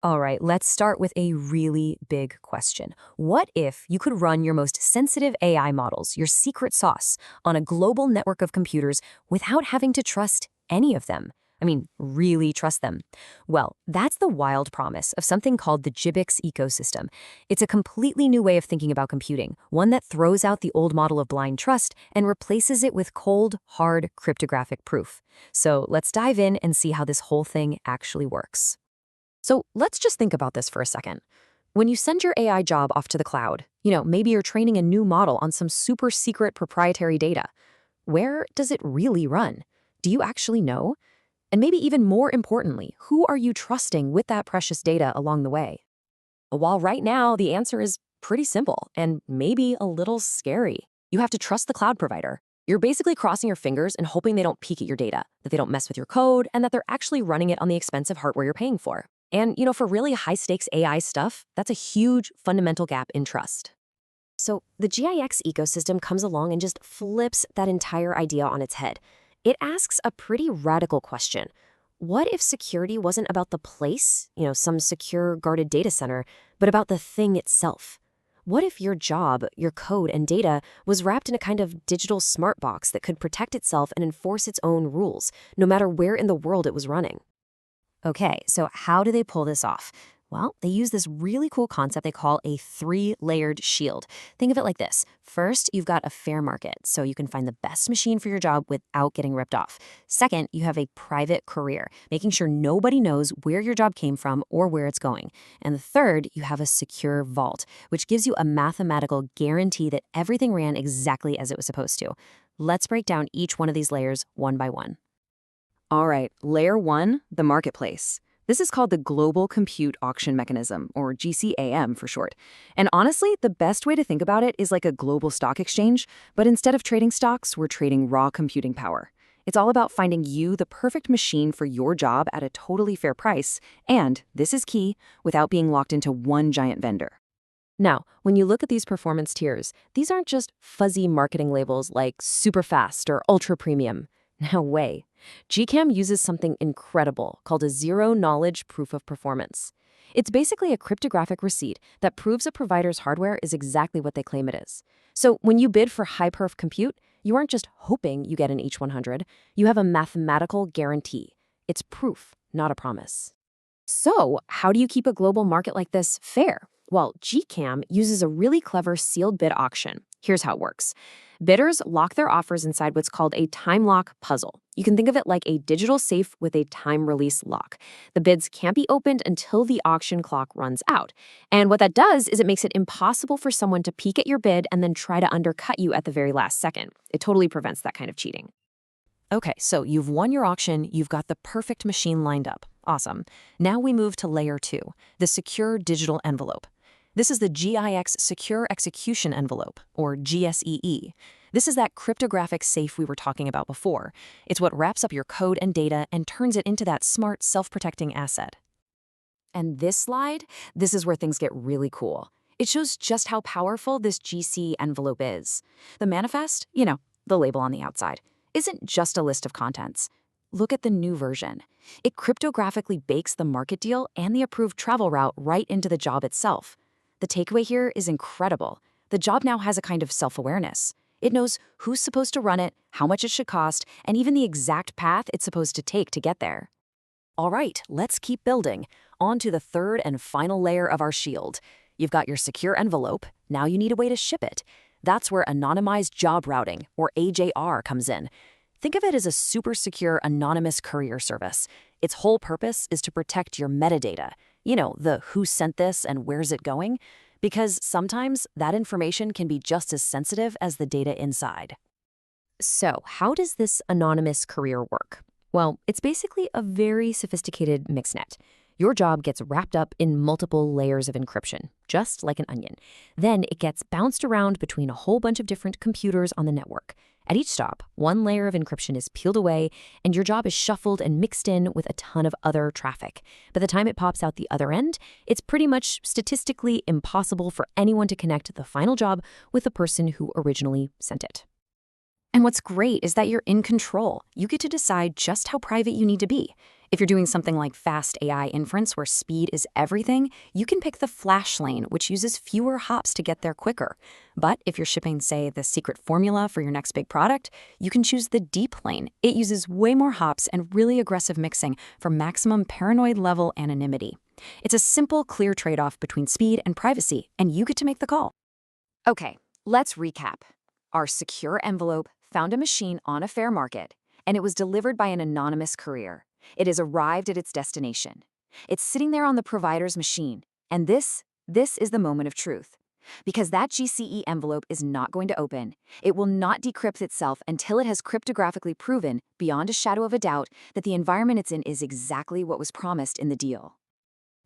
All right, let's start with a really big question. What if you could run your most sensitive AI models, your secret sauce, on a global network of computers without having to trust any of them? I mean, really trust them. Well, that's the wild promise of something called the GIBX ecosystem. It's a completely new way of thinking about computing, one that throws out the old model of blind trust and replaces it with cold, hard cryptographic proof. So let's dive in and see how this whole thing actually works. So let's just think about this for a second. When you send your AI job off to the cloud, maybe you're training a new model on some super secret proprietary data. Where does it really run? Do you actually know? And maybe even more importantly, who are you trusting with that precious data along the way? While right now, the answer is pretty simple and maybe a little scary. You have to trust the cloud provider. You're basically crossing your fingers and hoping they don't peek at your data, that they don't mess with your code, and that they're actually running it on the expensive hardware you're paying for. And, for really high-stakes AI stuff, that's a huge fundamental gap in trust. So the GIX ecosystem comes along and just flips that entire idea on its head. It asks a pretty radical question. What if security wasn't about the place, some secure guarded data center, but about the thing itself? What if your job, your code, and data was wrapped in a kind of digital smart box that could protect itself and enforce its own rules, no matter where in the world it was running? Okay, so how do they pull this off? Well, they use this really cool concept they call a three-layered shield. Think of it like this. First, you've got a fair market, so you can find the best machine for your job without getting ripped off. Second, you have a private career, making sure nobody knows where your job came from or where it's going. And the third, you have a secure vault, which gives you a mathematical guarantee that everything ran exactly as it was supposed to. Let's break down each one of these layers one by one. All right, layer one, the marketplace. This is called the Global Compute Auction Mechanism, or GCAM for short. And honestly, the best way to think about it is like a global stock exchange, but instead of trading stocks, we're trading raw computing power. It's all about finding you the perfect machine for your job at a totally fair price, and, this is key, without being locked into one giant vendor. Now, when you look at these performance tiers, these aren't just fuzzy marketing labels like super fast or ultra premium. No way. GCAM uses something incredible called a zero-knowledge proof of performance. It's basically a cryptographic receipt that proves a provider's hardware is exactly what they claim it is. So when you bid for high-perf compute, you aren't just hoping you get an H100, you have a mathematical guarantee. It's proof, not a promise. So how do you keep a global market like this fair? Well, GCAM uses a really clever sealed bid auction. Here's how it works. Bidders lock their offers inside what's called a time lock puzzle. You can think of it like a digital safe with a time release lock. The bids can't be opened until the auction clock runs out. And what that does is it makes it impossible for someone to peek at your bid and then try to undercut you at the very last second. It totally prevents that kind of cheating. Okay, so you've won your auction, you've got the perfect machine lined up. Awesome. Now we move to layer two, the secure digital envelope. This is the GIX Secure Execution Envelope, or GSEE. This is that cryptographic safe we were talking about before. It's what wraps up your code and data and turns it into that smart, self-protecting asset. And this slide, this is where things get really cool. It shows just how powerful this GC envelope is. The manifest, the label on the outside, isn't just a list of contents. Look at the new version. It cryptographically bakes the market deal and the approved travel route right into the job itself. The takeaway here is incredible. The job now has a kind of self-awareness. It knows who's supposed to run it, how much it should cost, and even the exact path it's supposed to take to get there. All right, let's keep building. On to the third and final layer of our shield. You've got your secure envelope. Now you need a way to ship it. That's where anonymized job routing, or AJR, comes in. Think of it as a super secure anonymous courier service. Its whole purpose is to protect your metadata. The who sent this and where's it going? Because sometimes that information can be just as sensitive as the data inside. So how does this anonymous courier work? Well, it's basically a very sophisticated mixnet. Your job gets wrapped up in multiple layers of encryption, just like an onion. Then it gets bounced around between a whole bunch of different computers on the network. At each stop, one layer of encryption is peeled away, and your job is shuffled and mixed in with a ton of other traffic. By the time it pops out the other end, it's pretty much statistically impossible for anyone to connect the final job with the person who originally sent it. And what's great is that you're in control. You get to decide just how private you need to be. If you're doing something like fast AI inference where speed is everything, you can pick the flash lane, which uses fewer hops to get there quicker. But if you're shipping, say, the secret formula for your next big product, you can choose the deep lane. It uses way more hops and really aggressive mixing for maximum paranoid level anonymity. It's a simple, clear trade-off between speed and privacy, and you get to make the call. Okay, let's recap. Our secure envelope found a machine on a fair market, and it was delivered by an anonymous courier. It has arrived at its destination. It's sitting there on the provider's machine, and this is the moment of truth. Because that GCE envelope is not going to open. It will not decrypt itself until it has cryptographically proven, beyond a shadow of a doubt, that the environment it's in is exactly what was promised in the deal.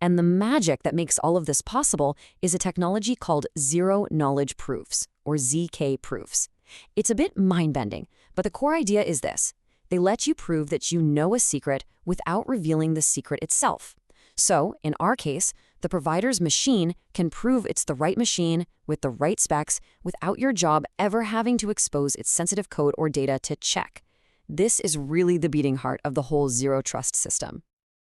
And the magic that makes all of this possible is a technology called zero-knowledge proofs, or ZK proofs. It's a bit mind-bending, but the core idea is this. They let you prove that you know a secret without revealing the secret itself. So, in our case, the provider's machine can prove it's the right machine with the right specs without your job ever having to expose its sensitive code or data to check. This is really the beating heart of the whole zero-trust system.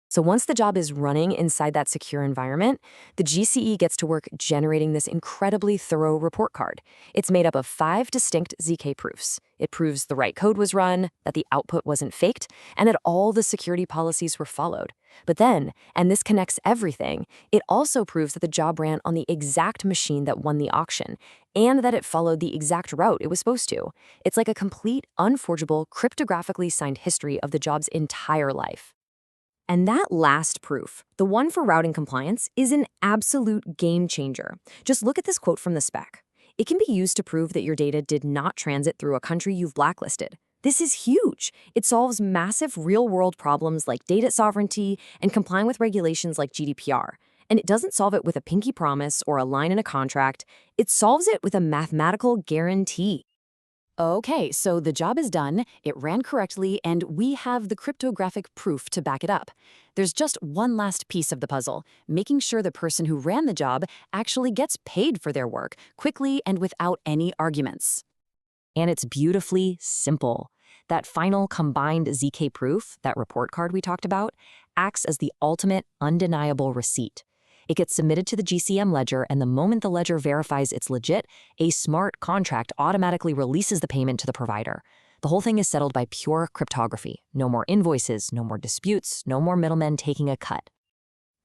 So once the job is running inside that secure environment, the GCE gets to work generating this incredibly thorough report card. It's made up of 5 distinct ZK proofs. It proves the right code was run, that the output wasn't faked, and that all the security policies were followed. But then, and this connects everything, it also proves that the job ran on the exact machine that won the auction, and that it followed the exact route it was supposed to. It's like a complete, unforgeable, cryptographically signed history of the job's entire life. And that last proof, the one for routing compliance, is an absolute game changer. Just look at this quote from the spec. It can be used to prove that your data did not transit through a country you've blacklisted. This is huge. It solves massive real-world problems like data sovereignty and complying with regulations like GDPR. And it doesn't solve it with a pinky promise or a line in a contract. It solves it with a mathematical guarantee. Okay, so the job is done, it ran correctly, and we have the cryptographic proof to back it up. There's just one last piece of the puzzle, making sure the person who ran the job actually gets paid for their work, quickly and without any arguments. And it's beautifully simple. That final combined ZK proof, that report card we talked about, acts as the ultimate undeniable receipt. It gets submitted to the GCM ledger, and the moment the ledger verifies it's legit, a smart contract automatically releases the payment to the provider. The whole thing is settled by pure cryptography. No more invoices, no more disputes, no more middlemen taking a cut.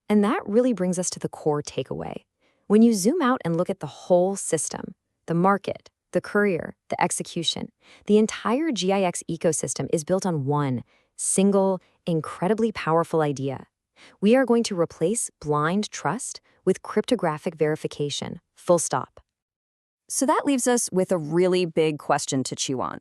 And that really brings us to the core takeaway. When you zoom out and look at the whole system, the market, the courier, the execution, the entire GIX ecosystem is built on one single, incredibly powerful idea. We are going to replace blind trust with cryptographic verification, full stop. So that leaves us with a really big question to chew on.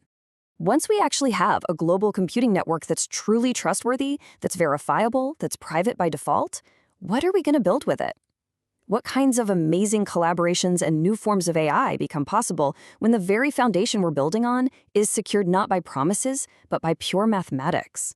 Once we actually have a global computing network that's truly trustworthy, that's verifiable, that's private by default, what are we going to build with it? What kinds of amazing collaborations and new forms of AI become possible when the very foundation we're building on is secured not by promises, but by pure mathematics?